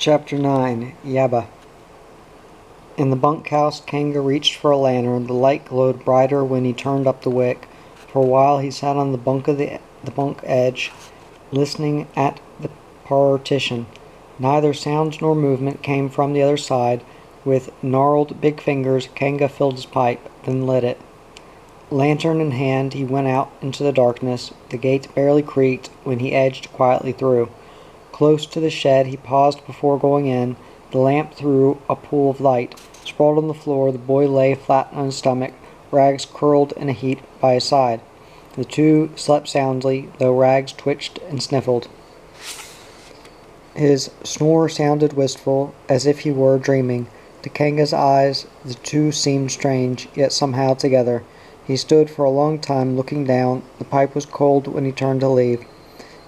Chapter 9 Yaba. In the bunkhouse, Kanga reached for a lantern. The light glowed brighter when he turned up the wick. For a while he sat on the bunk edge, listening at the partition. Neither sound nor movement came from the other side. With gnarled big fingers, Kanga filled his pipe, then lit it. Lantern in hand, he went out into the darkness. The gate barely creaked when he edged quietly through. Close to the shed, he paused before going in. The lamp threw a pool of light. Sprawled on the floor, the boy lay flat on his stomach, Rags curled in a heap by his side. The two slept soundly, though Rags twitched and sniffled. His snore sounded wistful, as if he were dreaming. To Kanga's eyes, the two seemed strange, yet somehow together. He stood for a long time looking down. The pipe was cold when he turned to leave.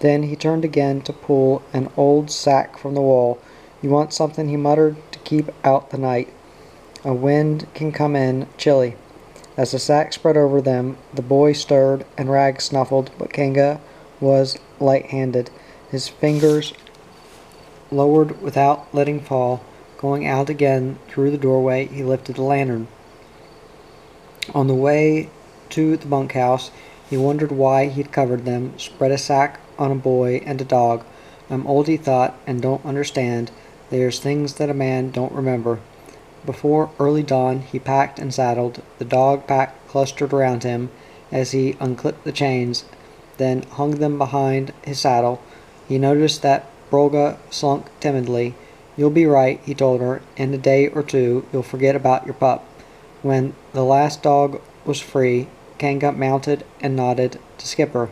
Then he turned again to pull an old sack from the wall. "You want something," he muttered, "to keep out the night. A wind can come in chilly." As the sack spread over them, the boy stirred and Rags snuffled, but Kanga was light-handed. His fingers lowered without letting fall. Going out again through the doorway, he lifted the lantern. On the way to the bunkhouse, he wondered why he'd covered them, spread a sack on a boy and a dog. "I'm old," he thought, "and don't understand. There's things that a man don't remember." Before early dawn, he packed and saddled. The dog pack clustered around him as he unclipped the chains, then hung them behind his saddle. He noticed that Brolga slunk timidly. "You'll be right," he told her. "In a day or two, you'll forget about your pup." When the last dog was free, Kanga mounted and nodded to Skipper.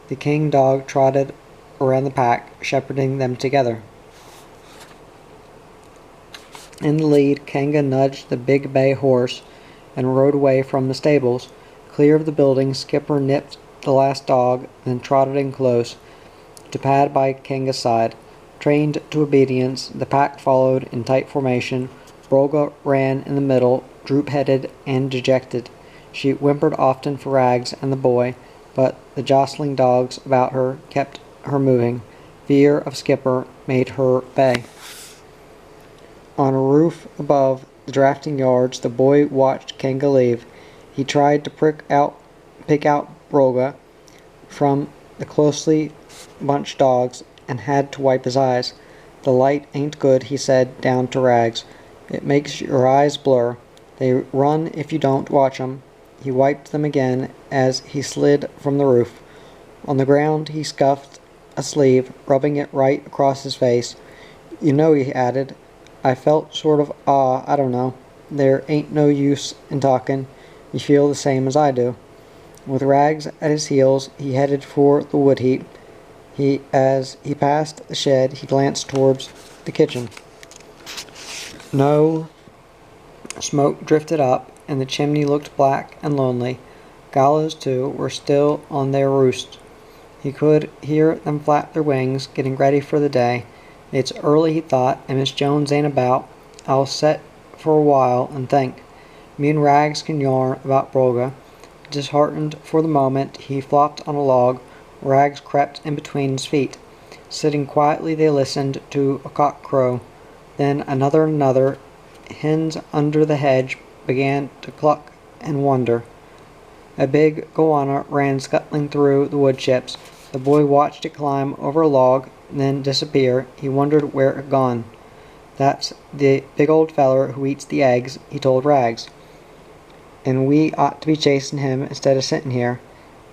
The king dog trotted around the pack, shepherding them together. In the lead, Kanga nudged the big bay horse and rode away from the stables. Clear of the building, Skipper nipped the last dog, then trotted in close, to pad by Kanga's side. Trained to obedience, the pack followed in tight formation. Brolga ran in the middle, droop-headed and dejected. She whimpered often for Rags and the boy, but the jostling dogs about her kept her moving. Fear of Skipper made her bay. On a roof above the drafting yards, the boy watched Kanga leave. He tried to pick out Brolga from the closely bunched dogs and had to wipe his eyes. "The light ain't good," he said down to Rags. "It makes your eyes blur. They run if you don't watch 'em." He wiped them again as he slid from the roof. On the ground he scuffed a sleeve, rubbing it right across his face. "You know," he added, "I felt sort of I don't know. There ain't no use in talking. You feel the same as I do." With Rags at his heels, he headed for the wood heap. As he passed the shed, he glanced towards the kitchen. No smoke drifted up, and the chimney looked black and lonely. Gallows, too, were still on their roost. He could hear them flap their wings, getting ready for the day. "It's early," he thought, "and Miss Jones ain't about. I'll set for a while and think. Me and Rags can yarn about Brolga." Disheartened for the moment, he flopped on a log. Rags crept in between his feet. Sitting quietly, they listened to a cock crow. Then another. Hens under the hedge began to cluck and wonder. A big goanna ran scuttling through the wood chips. The boy watched it climb over a log, then disappear. He wondered where it had gone. "That's the big old feller who eats the eggs," he told Rags. "And we ought to be chasing him instead of sitting here."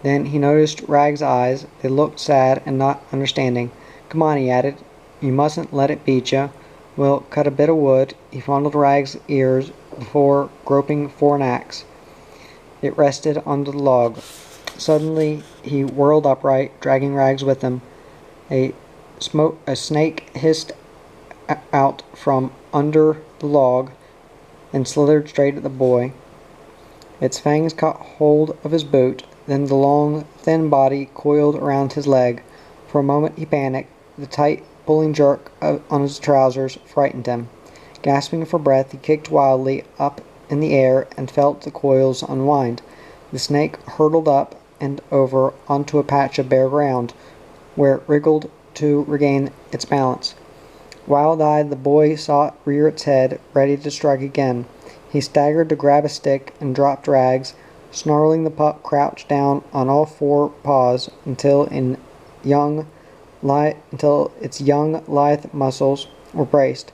Then he noticed Rags' eyes. They looked sad and not understanding. "Come on," he added. "You mustn't let it beat you. We'll cut a bit of wood." He fondled Rags' ears before groping for an axe. It rested on the log. Suddenly he whirled upright, dragging Rags with him. A snake hissed out from under the log and slithered straight at the boy. Its fangs caught hold of his boot. Then the long, thin body coiled around his leg. For a moment he panicked. The tight, pulling jerk on his trousers frightened him. Gasping for breath, he kicked wildly up in the air and felt the coils unwind. The snake hurtled up and over onto a patch of bare ground, where it wriggled to regain its balance. Wild-eyed, the boy saw it rear its head, ready to strike again. He staggered to grab a stick and dropped Rags. Snarling, the pup crouched down on all four paws until its young, lithe muscles were braced.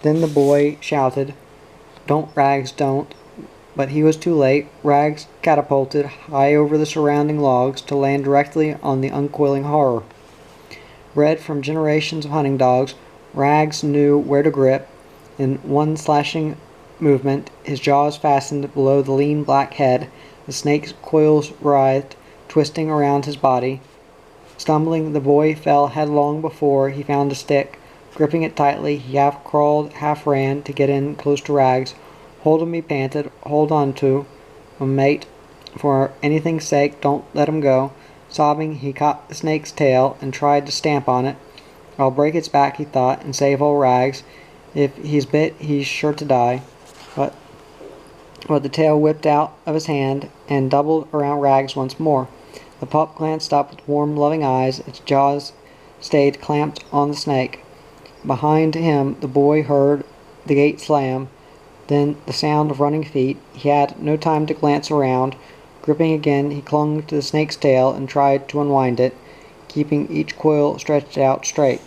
Then the boy shouted, "Don't, Rags, don't!" But he was too late. Rags catapulted high over the surrounding logs to land directly on the uncoiling horror. Bred from generations of hunting dogs, Rags knew where to grip. In one slashing movement, his jaws fastened below the lean black head. The snake's coils writhed, twisting around his body. Stumbling, the boy fell headlong before he found a stick. Gripping it tightly, he half crawled, half ran to get in close to Rags. "Hold him," he panted. "Hold on to him, mate. For anything's sake, don't let him go." Sobbing, he caught the snake's tail and tried to stamp on it. "I'll break its back," he thought, "and save old Rags. If he's bit, he's sure to die." But the tail whipped out of his hand and doubled around Rags once more. The pup glanced up with warm, loving eyes. Its jaws stayed clamped on the snake. Behind him, the boy heard the gate slam, then the sound of running feet. He had no time to glance around. Gripping again, he clung to the snake's tail and tried to unwind it, keeping each coil stretched out straight.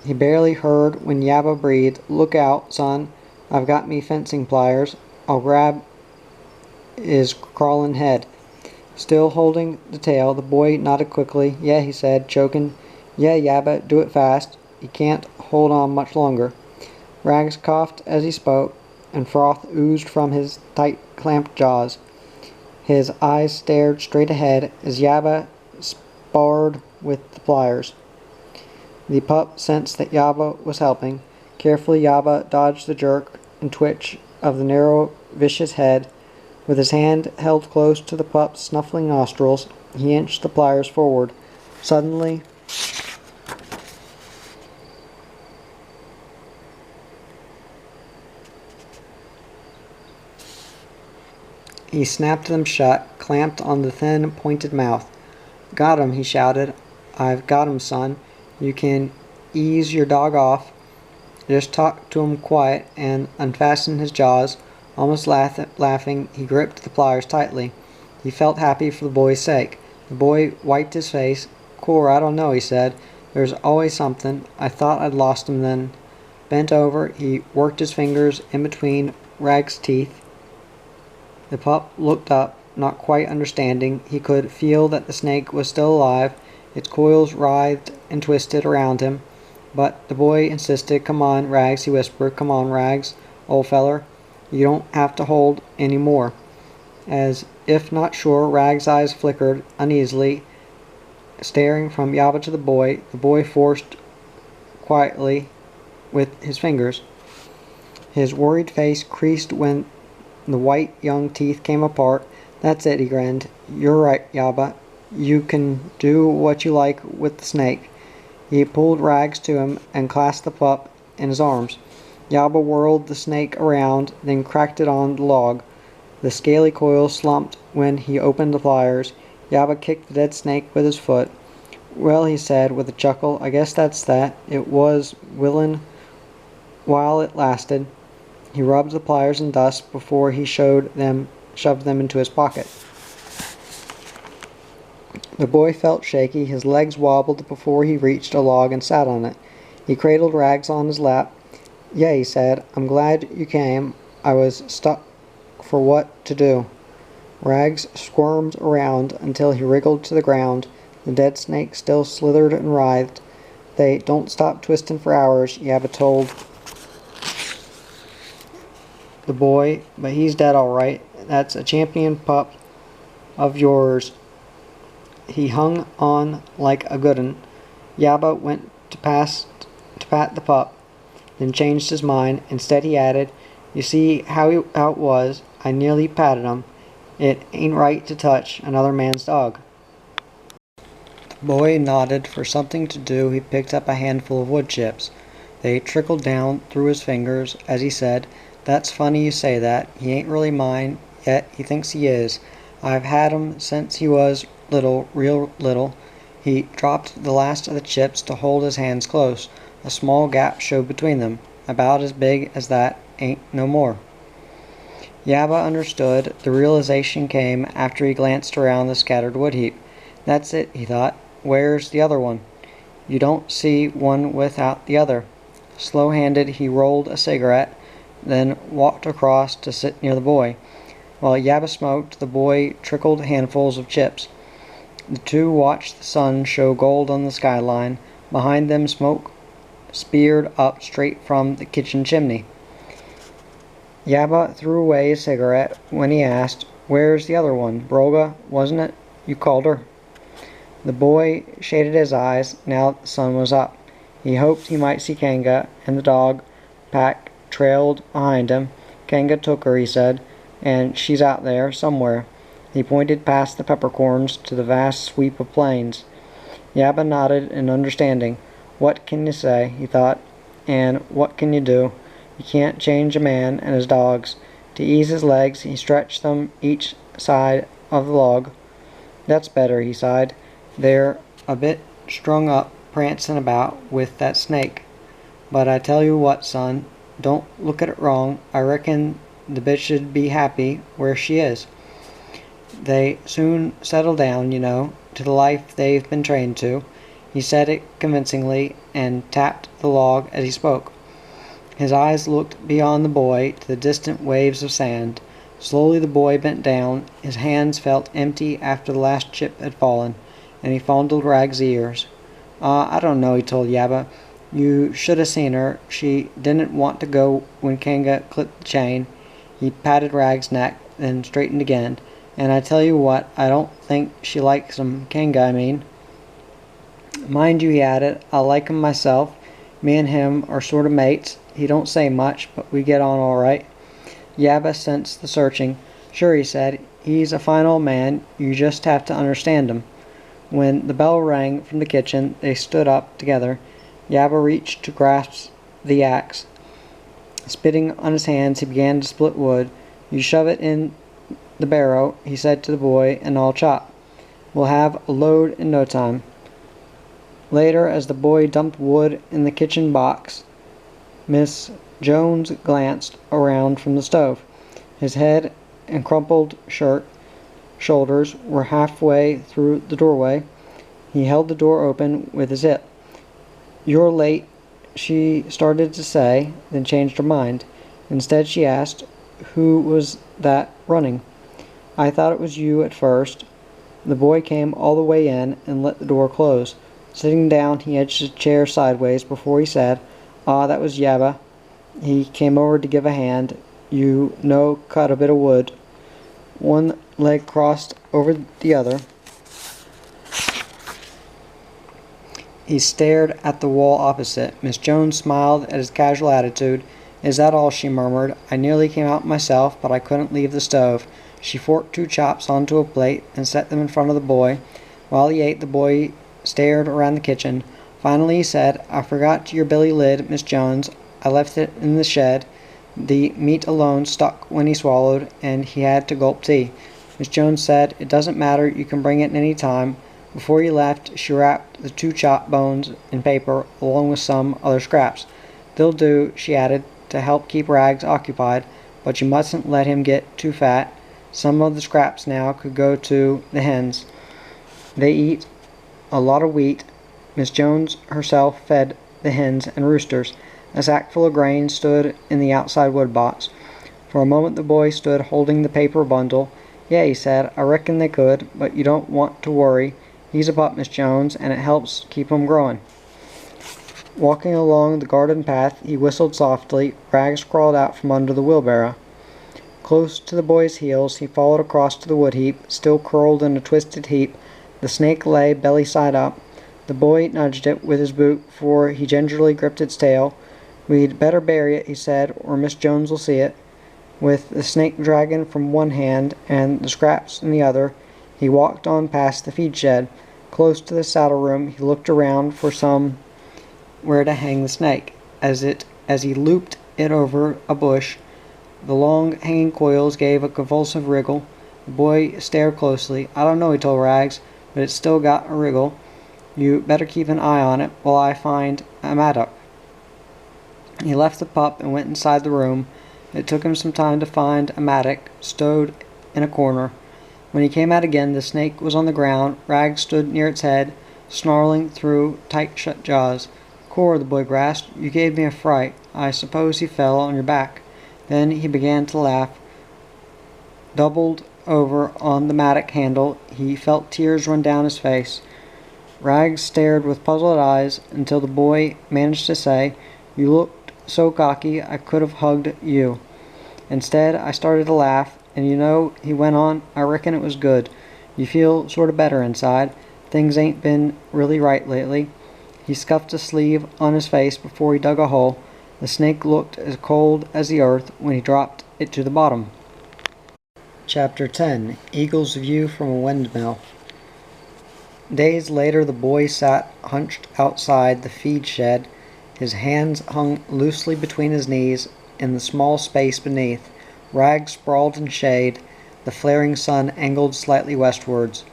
He barely heard when Yabba breathed, "Look out, son. I've got me fencing pliers. I'll grab his crawling head." Still holding the tail, the boy nodded quickly. "Yeah," he said, choking. "Yeah, Yabba, do it fast. He can't hold on much longer." Rags coughed as he spoke, and froth oozed from his tight-clamped jaws. His eyes stared straight ahead as Yabba sparred with the pliers. The pup sensed that Yabba was helping. Carefully, Yabba dodged the jerk and twitch of the narrow, vicious head. With his hand held close to the pup's snuffling nostrils, he inched the pliers forward. Suddenly, he snapped them shut, clamped on the thin, pointed mouth. "Got him," he shouted. "I've got him, son. You can ease your dog off. Just talk to him quiet," and unfastened his jaws. Almost laughing, he gripped the pliers tightly. He felt happy for the boy's sake. The boy wiped his face. "Core, I don't know," he said. "There's always something. I thought I'd lost him then." Bent over, he worked his fingers in between Rag's teeth. The pup looked up, not quite understanding. He could feel that the snake was still alive. Its coils writhed and twisted around him. But the boy insisted. "Come on, Rags," he whispered. "Come on, Rags, old feller. You don't have to hold any more." As if not sure, Rags' eyes flickered uneasily, staring from Yabba to the boy forced quietly with his fingers. His worried face creased when the white young teeth came apart. "That's it," he grinned. "You're right, Yabba. You can do what you like with the snake." He pulled Rags to him and clasped the pup in his arms. Yabba whirled the snake around, then cracked it on the log. The scaly coil slumped when he opened the pliers. Yabba kicked the dead snake with his foot. "Well," he said with a chuckle, "I guess that's that. It was willin' while it lasted." He rubbed the pliers in dust before he shoved them into his pocket. The boy felt shaky. His legs wobbled before he reached a log and sat on it. He cradled Rags on his lap. "Yeah," he said, "I'm glad you came. I was stuck for what to do." Rags squirmed around until he wriggled to the ground. The dead snake still slithered and writhed. "They don't stop twisting for hours," Yabba told the boy, "but he's dead all right. That's a champion pup of yours." He hung on like a good 'un. Yabba went to pat the pup, then changed his mind. Instead, he added, "You see how it was. I nearly patted him. It ain't right to touch another man's dog." The boy nodded. For something to do, he picked up a handful of wood chips. They trickled down through his fingers as he said, "That's funny you say that. He ain't really mine, yet he thinks he is. I've had him since he was little, real little." He dropped the last of the chips to hold his hands close. A small gap showed between them, about as big as that, ain't no more. Yabba understood. The realization came after he glanced around the scattered wood heap. That's it, he thought. Where's the other one? You don't see one without the other. Slow-handed, he rolled a cigarette, then walked across to sit near the boy. While Yabba smoked, the boy trickled handfuls of chips. The two watched the sun show gold on the skyline. Behind them, smoke speared up straight from the kitchen chimney. Yabba threw away his cigarette when he asked, "Where's the other one? Broga, wasn't it? You called her?" The boy shaded his eyes now that the sun was up. He hoped he might see Kanga, and the dog pack trailed behind him. "Kanga took her," he said, "and she's out there, somewhere." He pointed past the peppercorns to the vast sweep of plains. Yabba nodded in understanding. "What can you say?" he thought. "And what can you do? You can't change a man and his dogs." To ease his legs, he stretched them each side of the log. "That's better," he sighed. "They're a bit strung up, prancing about with that snake. But I tell you what, son, don't look at it wrong. I reckon the bitch should be happy where she is. They soon settle down, you know, to the life they've been trained to." He said it convincingly and tapped the log as he spoke. His eyes looked beyond the boy to the distant waves of sand. Slowly the boy bent down. His hands felt empty after the last chip had fallen, and he fondled Rag's ears. I don't know," he told Yabba. "You should have seen her. She didn't want to go when Kanga clipped the chain." He patted Rag's neck, then straightened again. "And I tell you what, I don't think she likes him. Kanga, I mean. Mind you," he added, "I like him myself. Me and him are sort of mates. He don't say much, but we get on all right." Yabba sensed the searching. "Sure," he said. "He's a fine old man. You just have to understand him." When the bell rang from the kitchen, they stood up together. Yabba reached to grasp the axe. Spitting on his hands, he began to split wood. "You shove it in the barrow," he said to the boy, "and I'll chop. We'll have a load in no time." Later, as the boy dumped wood in the kitchen box, Miss Jones glanced around from the stove. His head and crumpled shoulders were halfway through the doorway. He held the door open with his hip. "You're late," she started to say, then changed her mind. Instead she asked, "Who was that running?" "I thought it was you at first." The boy came all the way in and let the door close. Sitting down, he edged his chair sideways before he said, "Ah, that was Yabba. He came over to give a hand. You know, cut a bit of wood." One leg crossed over the other. He stared at the wall opposite. Miss Jones smiled at his casual attitude. "Is that all?" she murmured. "I nearly came out myself, but I couldn't leave the stove." She forked 2 chops onto a plate and set them in front of the boy. While he ate, the boy stared around the kitchen. Finally he said, "I forgot your billy lid, Miss Jones. I left it in the shed." The meat alone stuck when he swallowed, and he had to gulp tea. Miss Jones said, "It doesn't matter, you can bring it any time." Before he left, she wrapped the 2 chopped bones in paper, along with some other scraps. "They'll do," she added, "to help keep Rags occupied, but you mustn't let him get too fat. Some of the scraps now could go to the hens. They eat a lot of wheat." Miss Jones herself fed the hens and roosters. A sackful of grain stood in the outside wood box. For a moment the boy stood holding the paper bundle. "Yeah," he said, "I reckon they could, but you don't want to worry. He's a pup, Miss Jones, and it helps keep him growing." Walking along the garden path, he whistled softly. Rags crawled out from under the wheelbarrow. Close to the boy's heels, he followed across to the wood heap. Still curled in a twisted heap, the snake lay belly side up. The boy nudged it with his boot, for he gingerly gripped its tail. "We'd better bury it," he said, "or Miss Jones will see it." With the snake dragon from one hand and the scraps in the other, he walked on past the feed shed. Close to the saddle room, he looked around for somewhere to hang the snake. As he looped it over a bush, the long hanging coils gave a convulsive wriggle. The boy stared closely. "I don't know," he told Rags, "but it's still got a wriggle. You better keep an eye on it while I find a mattock." He left the pup and went inside the room. It took him some time to find a mattock stowed in a corner. When he came out again, the snake was on the ground. Rags stood near its head, snarling through tight-shut jaws. "Cor," the boy grasped, "you gave me a fright. I suppose he fell on your back." Then he began to laugh. Doubled over on the mattock handle, he felt tears run down his face. Rags stared with puzzled eyes until the boy managed to say, "You looked so cocky I could have hugged you." Instead, I started to laugh, and you know, he went on, "I reckon it was good. You feel sort of better inside. Things ain't been really right lately." He scuffed a sleeve on his face before he dug a hole. The snake looked as cold as the earth when he dropped it to the bottom. Chapter 10. Eagle's View from a Windmill. Days later, the boy sat hunched outside the feed shed. His hands hung loosely between his knees in the small space beneath. Rags sprawled in shade. The flaring sun angled slightly westwards.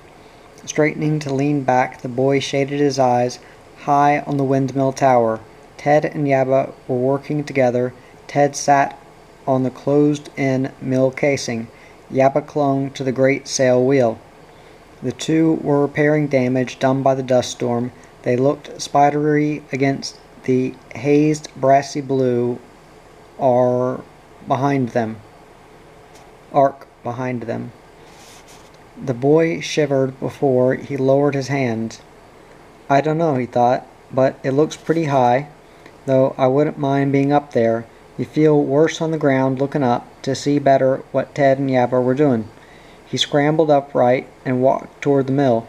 Straightening to lean back, the boy shaded his eyes. High on the windmill tower, Ted and Yabba were working together. Ted sat on the closed-in mill casing. Yabba clung to the great sail wheel. The two were repairing damage done by the dust storm. They looked spidery against the hazed brassy blue arc behind them. The boy shivered before he lowered his hands. "I don't know," he thought, "but it looks pretty high, though I wouldn't mind being up there." You feel worse on the ground looking up to see better what Ted and Yabba were doing. He scrambled upright and walked toward the mill.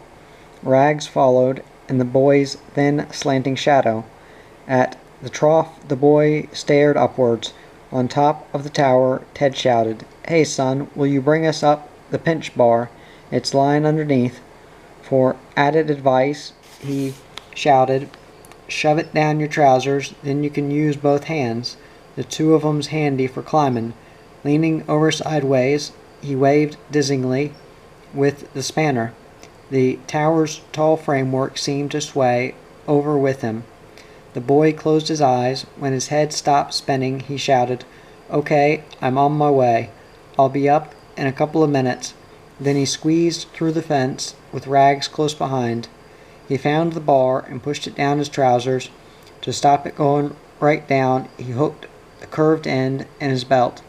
Rags followed in the boy's thin, slanting shadow. At the trough, the boy stared upwards. On top of the tower, Ted shouted, "Hey, son, will you bring us up the pinch bar? It's lying underneath." For added advice, he shouted, "Shove it down your trousers, then you can use both hands. The two of 'em's handy for climbing." Leaning over sideways, he waved dizzyingly with the spanner. The tower's tall framework seemed to sway over with him. The boy closed his eyes. When his head stopped spinning, he shouted, "Okay, I'm on my way. I'll be up in a couple of minutes." Then he squeezed through the fence, with Rags close behind. He found the bar and pushed it down his trousers. To stop it going right down, he hooked the curved end in his belt.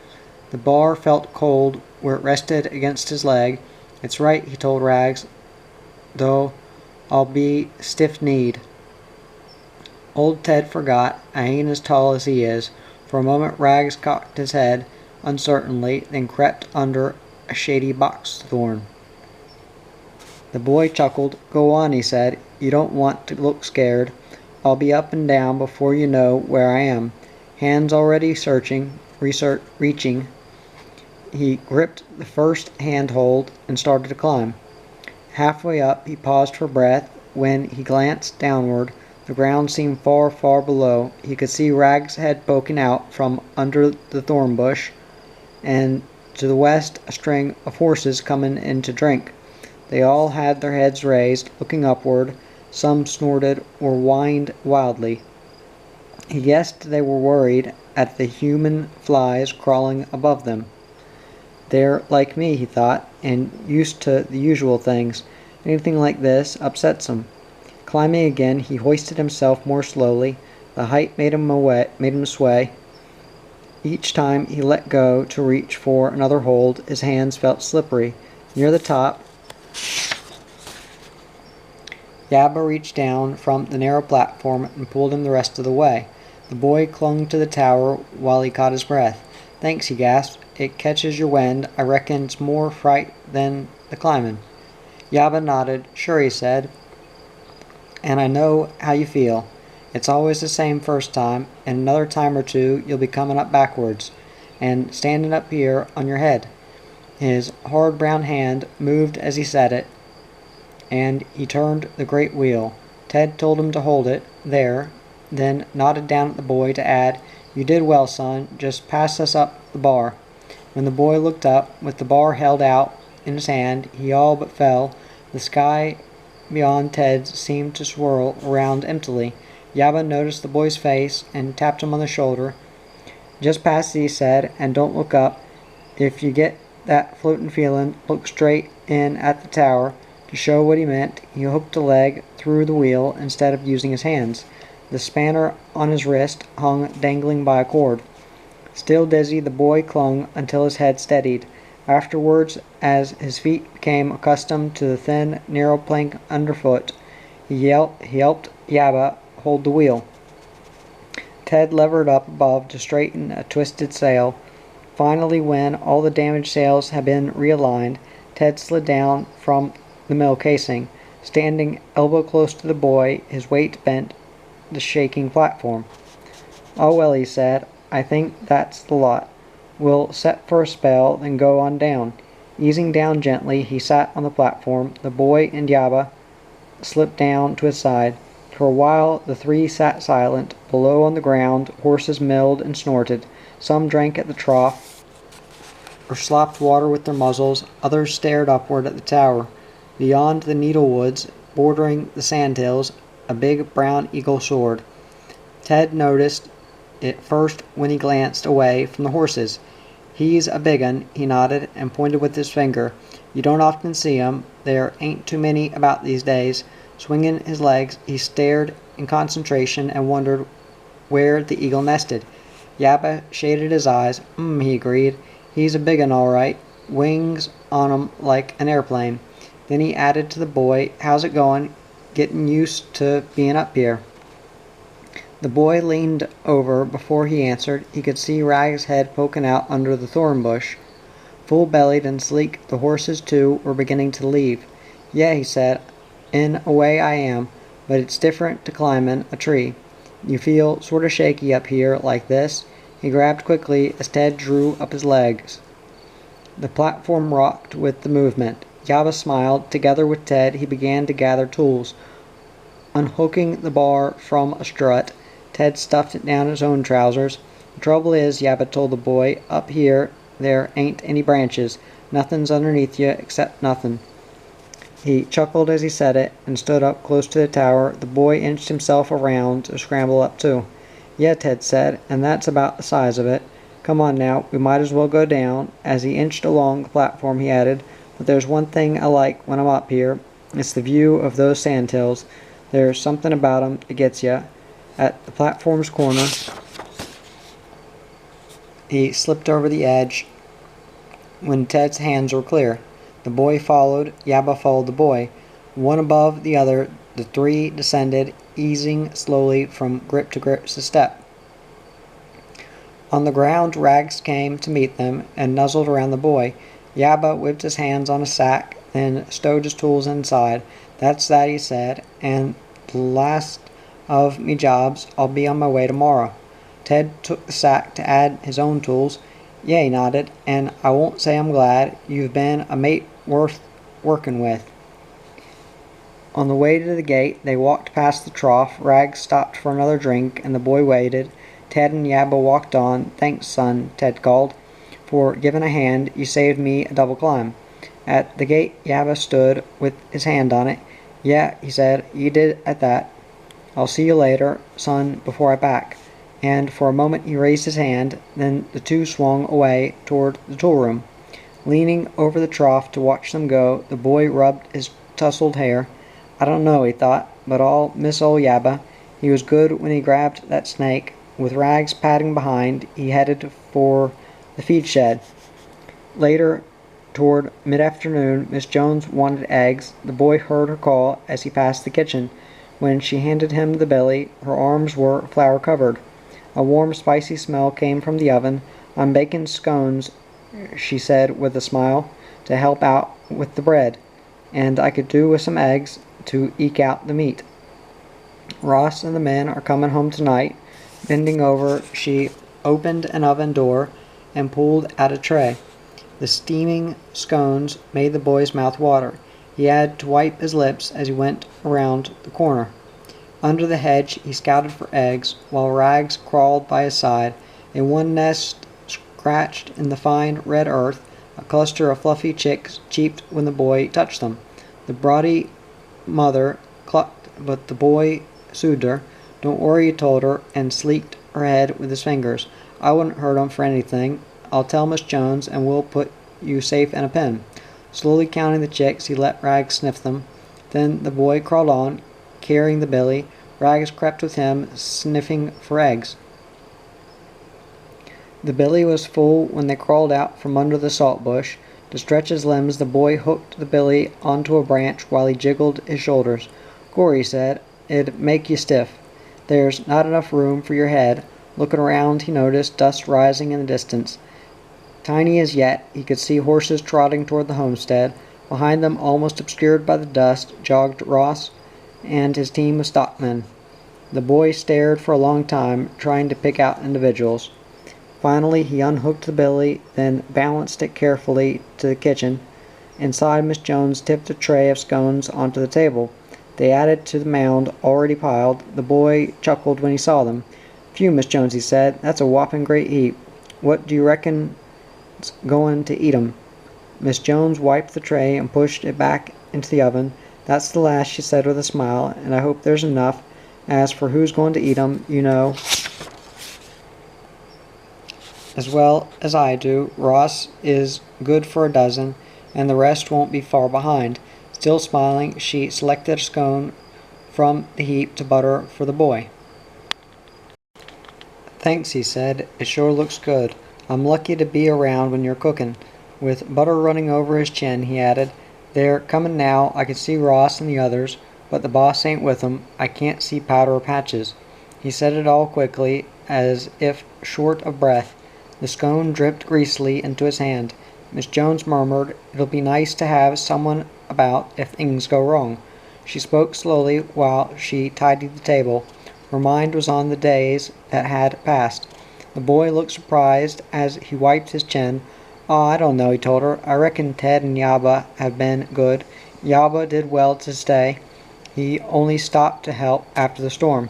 The bar felt cold where it rested against his leg. "It's right," he told Rags, "though I'll be stiff-kneed." Old Ted forgot. "I ain't as tall as he is." For a moment Rags cocked his head uncertainly, then crept under a shady box-thorn. The boy chuckled. "Go on," he said. "You don't want to look scared. I'll be up and down before you know where I am." Hands already reaching, he gripped the first handhold and started to climb. Halfway up, he paused for breath. When he glanced downward, the ground seemed far, far below. He could see Rags' head poking out from under the thorn bush, and to the west a string of horses coming in to drink. They all had their heads raised, looking upward. Some snorted or whined wildly. He guessed they were worried at the human flies crawling above them. "They're like me," he thought, "and used to the usual things. Anything like this upsets 'em." Climbing again, he hoisted himself more slowly. The height made him sway. Each time he let go to reach for another hold, his hands felt slippery. Near the top, Yabba reached down from the narrow platform and pulled him the rest of the way. The boy clung to the tower while he caught his breath. "Thanks," he gasped. "It catches your wind. I reckon it's more fright than the climbing." Yabba nodded. "Sure," he said, "and I know how you feel. It's always the same first time, and another time or two you'll be coming up backwards, and standing up here on your head." His hard brown hand moved as he said it, and he turned the great wheel. Ted told him to hold it there, then nodded down at the boy to add, "You did well, son. Just pass us up the bar." When the boy looked up, with the bar held out in his hand, he all but fell. The sky beyond Ted's seemed to swirl around emptily. Yabba noticed the boy's face and tapped him on the shoulder. "Just past it," he said, "and don't look up. If you get that floatin' feelin', look straight in at the tower." To show what he meant, he hooked a leg through the wheel instead of using his hands. The spanner on his wrist hung dangling by a cord. Still dizzy, the boy clung until his head steadied. Afterwards, as his feet became accustomed to the thin, narrow plank underfoot, he helped Yabba hold the wheel. Ted levered up above to straighten a twisted sail. Finally, when all the damaged sails had been realigned, Ted slid down from the mill casing. Standing elbow close to the boy, his weight bent the shaking platform. "Oh well," he said, "I think that's the lot. We'll set for a spell, then go on down." Easing down gently, he sat on the platform. The boy and Yabba slipped down to his side. For a while the three sat silent. Below on the ground, horses milled and snorted. Some drank at the trough or slopped water with their muzzles. Others stared upward at the tower. Beyond the needlewoods, bordering the sandhills, a big brown eagle soared. Ted noticed it first when he glanced away from the horses. "He's a big un," he nodded and pointed with his finger. "You don't often see 'em. There ain't too many about these days." Swinging his legs, he stared in concentration and wondered where the eagle nested. Yabba shaded his eyes. He agreed. "He's a big un all right. Wings on 'em like an airplane." Then he added to the boy, "How's it going? Getting used to being up here?" The boy leaned over before he answered. He could see Rag's head poking out under the thorn bush. Full-bellied and sleek, the horses, too, were beginning to leave. "Yeah," he said, "in a way I am, but it's different to climbing a tree. You feel sort of shaky up here like this." He grabbed quickly as Ted drew up his legs. The platform rocked with the movement. Yabba smiled. Together with Ted, he began to gather tools. Unhooking the bar from a strut, Ted stuffed it down his own trousers. "The trouble is," Yabba told the boy, "up here there ain't any branches. Nothing's underneath you except nothing." He chuckled as he said it and stood up close to the tower. The boy inched himself around to scramble up too. "Yeah," Ted said, "and that's about the size of it. Come on now, we might as well go down." As he inched along the platform, he added, "But there's one thing I like when I'm up here. It's the view of those sandhills. There's something about 'em that gets you." At the platform's corner, he slipped over the edge when Ted's hands were clear. The boy followed. Yabba followed the boy. One above the other, the three descended, easing slowly from grip to grip to step. On the ground, Rags came to meet them and nuzzled around the boy. Yabba whipped his hands on a sack, then stowed his tools inside. "That's that," he said, "and the last of me jobs. I'll be on my way tomorrow." Ted took the sack to add his own tools. "Yeah," he nodded, "and I won't say I'm glad. You've been a mate worth working with." On the way to the gate, they walked past the trough. Rags stopped for another drink, and the boy waited. Ted and Yabba walked on. "Thanks, son," Ted called, "for giving a hand. You saved me a double climb." At the gate, Yabba stood with his hand on it. "Yeah," he said, "you did at that. I'll see you later, son, before I pack." And for a moment he raised his hand. Then the two swung away toward the tool room. Leaning over the trough to watch them go, the boy rubbed his tousled hair. "I don't know," he thought, "but I'll miss old Yabba. He was good when he grabbed that snake." With Rags padding behind, he headed for the feed shed. Later, toward mid-afternoon, Miss Jones wanted eggs. The boy heard her call as he passed the kitchen. When she handed him the billy, her arms were flour-covered. A warm, spicy smell came from the oven. "I'm baking scones," she said with a smile, "to help out with the bread. And I could do with some eggs to eke out the meat. Ross and the men are coming home tonight." Bending over, she opened an oven door and pulled out a tray. The steaming scones made the boy's mouth water. He had to wipe his lips as he went around the corner. Under the hedge he scouted for eggs, while Rags crawled by his side. In one nest, scratched in the fine red earth, a cluster of fluffy chicks cheeped when the boy touched them. The brawny mother clucked, but the boy soothed her. "Don't worry," he told her, and sleeked her head with his fingers. I wouldn't hurt 'em for anything. I'll tell Miss Jones, and we'll put you safe in a pen." Slowly counting the chicks, he let Rags sniff them. Then the boy crawled on, carrying the billy. Rags crept with him, sniffing for eggs. The billy was full when they crawled out from under the salt bush. To stretch his limbs, the boy hooked the billy onto a branch while he jiggled his shoulders. "Gore," he said, "it'd make you stiff. There's not enough room for your head." Looking around, he noticed dust rising in the distance. Tiny as yet, he could see horses trotting toward the homestead. Behind them, almost obscured by the dust, jogged Ross and his team of stockmen. The boy stared for a long time, trying to pick out individuals. Finally, he unhooked the billy, then balanced it carefully to the kitchen. Inside, Miss Jones tipped a tray of scones onto the table. They added to the mound already piled. The boy chuckled when he saw them. "Phew, Miss Jones," he said, "that's a whopping great heap. What do you reckon's going to eat 'em?" Miss Jones wiped the tray and pushed it back into the oven. "That's the last," she said with a smile, "and I hope there's enough. As for who's going to eat 'em, you know as well as I do, Ross is good for a dozen, and the rest won't be far behind." Still smiling, she selected a scone from the heap to butter for the boy. "Thanks," he said. "It sure looks good. I'm lucky to be around when you're cooking." With butter running over his chin, he added, "They're coming now. I can see Ross and the others, but the boss ain't with 'em. I can't see powder or patches." He said it all quickly, as if short of breath. The scone dripped greasily into his hand. Miss Jones murmured, "It'll be nice to have someone about if things go wrong." She spoke slowly while she tidied the table. Her mind was on the days that had passed. The boy looked surprised as he wiped his chin. "Oh, I don't know," he told her. "I reckon Ted and Yaba have been good. Yaba did well to stay. He only stopped to help after the storm."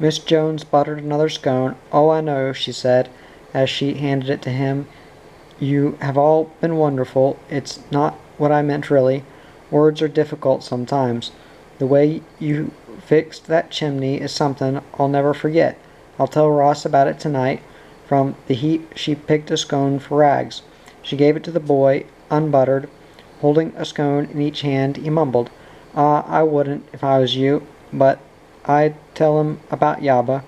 Miss Jones buttered another scone. "Oh, I know," she said, as she handed it to him. "You have all been wonderful. It's not what I meant really. Words are difficult sometimes. The way you fixed that chimney is something I'll never forget. I'll tell Ross about it tonight." From the heap she picked a scone for Rags. She gave it to the boy, unbuttered. Holding a scone in each hand, he mumbled, I wouldn't if I was you, but I'd tell him about Yaba.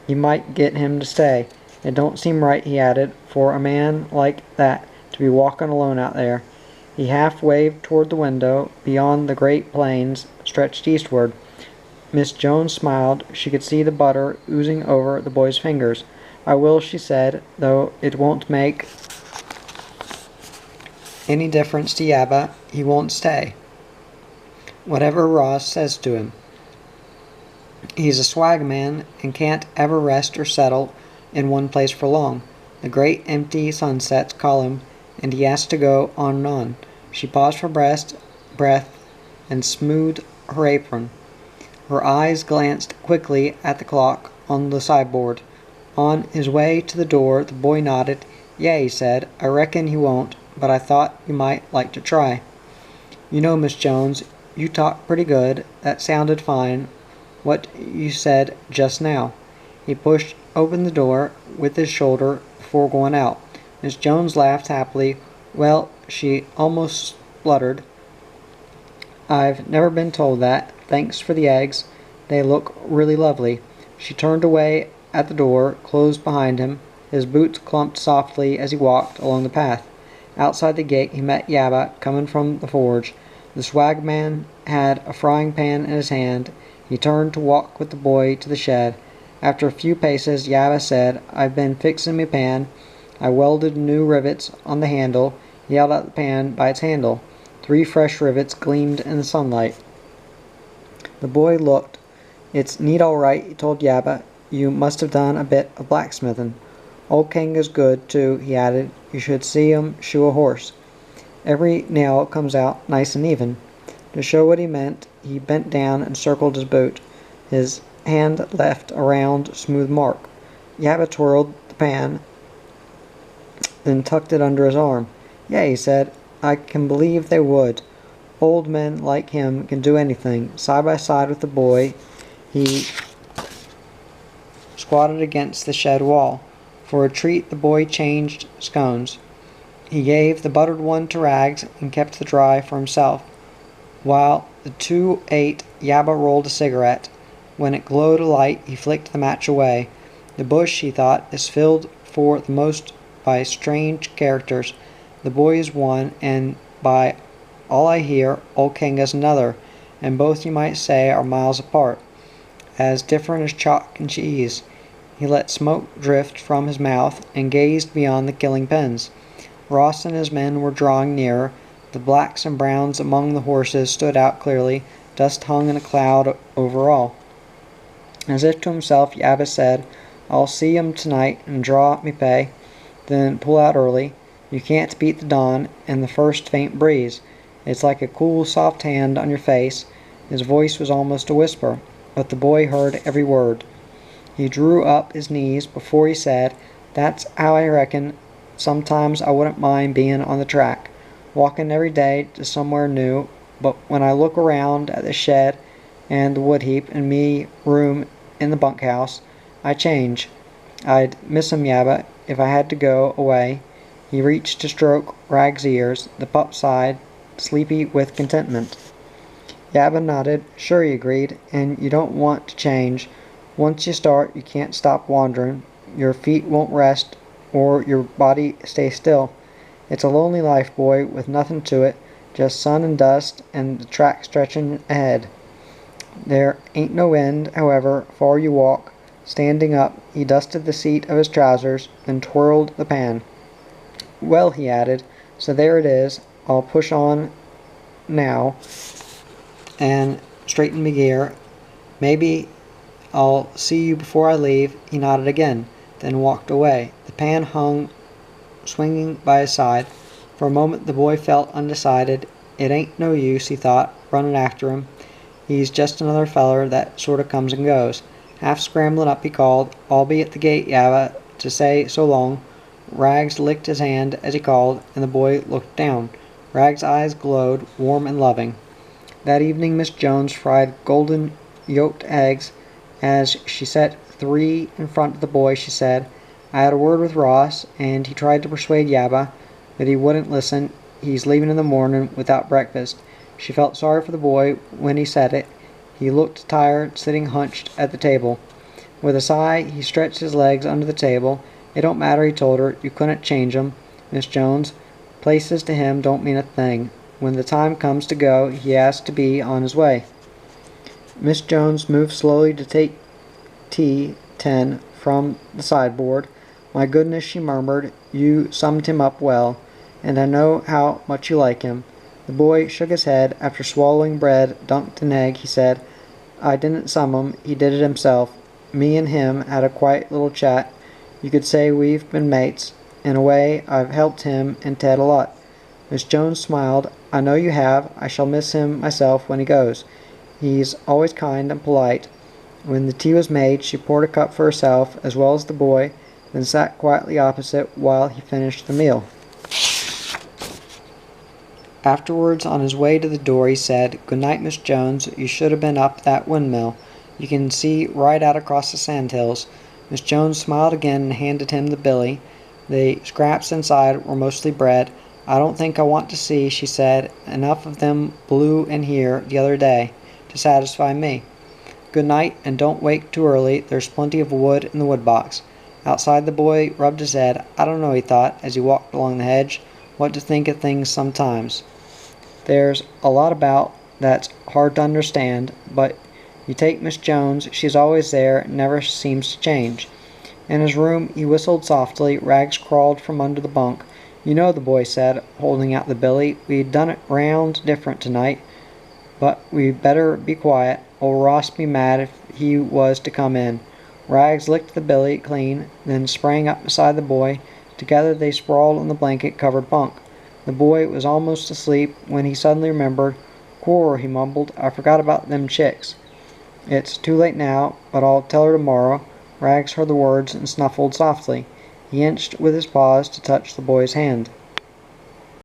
You might get him to stay. It don't seem right," he added, "for a man like that to be walking alone out there." He half waved toward the window. Beyond, the great plains stretched eastward. Miss Jones smiled. She could see the butter oozing over the boy's fingers. "I will," she said, "though it won't make any difference to Yaba. He won't stay, whatever Ross says to him. He's a swag man and can't ever rest or settle in one place for long. The great empty sunsets call him, and he has to go on and on." She paused for breath and smoothed her apron. Her eyes glanced quickly at the clock on the sideboard. On his way to the door, the boy nodded. "Yeah," he said, "I reckon he won't, but I thought you might like to try." "You know, Miss Jones, you talk pretty good. That sounded fine, what you said just now." He pushed open the door with his shoulder before going out. Miss Jones laughed happily. "Well," she almost spluttered, "I've never been told that. Thanks for the eggs. They look really lovely." She turned away at the door, closed behind him. His boots clumped softly as he walked along the path. Outside the gate he met Yaba coming from the forge. The swag man had a frying pan in his hand. He turned to walk with the boy to the shed. After a few paces, Yaba said, "I've been fixing me pan. I welded new rivets on the handle." He held out the pan by its handle. 3 fresh rivets gleamed in the sunlight. The boy looked. "It's neat all right," he told Yaba. "You must have done a bit of blacksmithing. Old Kanga's good, too," he added. "You should see him shoe a horse. Every nail comes out nice and even." To show what he meant, he bent down and circled his boot. His hand left a round, smooth mark. Yaba twirled the pan, then tucked it under his arm. "Yeah," he said, "I can believe they would. Old men like him can do anything." Side by side with the boy, he squatted against the shed wall. For a treat the boy changed scones. He gave the buttered one to Rags and kept the dry for himself. While the two ate, Yabba rolled a cigarette. When it glowed a light, he flicked the match away. The bush, he thought, is filled for the most by strange characters. The boy is one, and by all I hear, old King is another, and both, you might say, are miles apart, as different as chalk and cheese. He let smoke drift from his mouth and gazed beyond the killing pens. Ross and his men were drawing nearer. The blacks and browns among the horses stood out clearly. Dust hung in a cloud over all. As if to himself, Yabba said, "I'll see 'em tonight and draw me pay, then pull out early. You can't beat the dawn and the first faint breeze. It's like a cool, soft hand on your face." His voice was almost a whisper, but the boy heard every word. He drew up his knees before he said, "That's how I reckon sometimes I wouldn't mind being on the track, walking every day to somewhere new, but when I look around at the shed and the wood heap and me room in the bunkhouse, I change. I'd miss 'em, Yabba, if I had to go away." He reached to stroke Rag's ears. The pup sighed, sleepy with contentment. Yabba nodded. "Sure," he agreed, "and you don't want to change. Once you start, you can't stop wandering. Your feet won't rest, or your body stay still. It's a lonely life, boy, with nothing to it, just sun and dust and the track stretching ahead. There ain't no end, however far you walk." Standing up, he dusted the seat of his trousers, then twirled the pan. "Well," he added, "so there it is. I'll push on now and straighten me gear. Maybe I'll see you before I leave." He nodded again, then walked away. The pan hung swinging by his side. For a moment the boy felt undecided. It ain't no use, he thought, running after him. He's just another feller that sort of comes and goes. Half scrambling up, he called, "I'll be at the gate, Yabba, to say so long." Rags licked his hand as he called, and the boy looked down. Rags' eyes glowed, warm and loving. That evening Miss Jones fried golden yolked eggs. As she set 3 in front of the boy, she said, "I had a word with Ross, and he tried to persuade Yabba, but he wouldn't listen. He's leaving in the morning without breakfast." She felt sorry for the boy when he said it. He looked tired, sitting hunched at the table. With a sigh, he stretched his legs under the table. "It don't matter," he told her. "You couldn't change 'em, Miss Jones. Places to him don't mean a thing. When the time comes to go, he has to be on his way." Miss Jones moved slowly to take tea 10 from the sideboard. "My goodness," she murmured, "you summed him up well, and I know how much you like him." The boy shook his head. After swallowing bread dunked in egg, he said, "I didn't sum him. He did it himself. Me and him had a quiet little chat. You could say we've been mates. In a way, I've helped him and Ted a lot." Miss Jones smiled. "I know you have. I shall miss him myself when he goes. He's always kind and polite." When the tea was made, she poured a cup for herself as well as the boy, then sat quietly opposite while he finished the meal. Afterwards, on his way to the door, he said, "Good night, Miss Jones. You should have been up that windmill. You can see right out across the sandhills." Miss Jones smiled again and handed him the billy. The scraps inside were mostly bread. "I don't think I want to see," she said. "Enough of them blew in here the other day to satisfy me. Good night, and don't wake too early. There's plenty of wood in the woodbox." Outside, the boy rubbed his head. "I don't know," he thought, as he walked along the hedge, "what to think of things sometimes. There's a lot about that's hard to understand, but you take Miss Jones, she's always there and never seems to change." In his room, he whistled softly. Rags crawled from under the bunk. "You know," the boy said, holding out the billy, "we done it round different tonight, but we better be quiet. Old Ross be mad if he was to come in." Rags licked the billy clean, then sprang up beside the boy. Together they sprawled on the blanket-covered bunk. The boy was almost asleep when he suddenly remembered. "Quarter," he mumbled, "I forgot about them chicks. It's too late now, but I'll tell her tomorrow." Rags heard the words and snuffled softly. He inched with his paws to touch the boy's hand.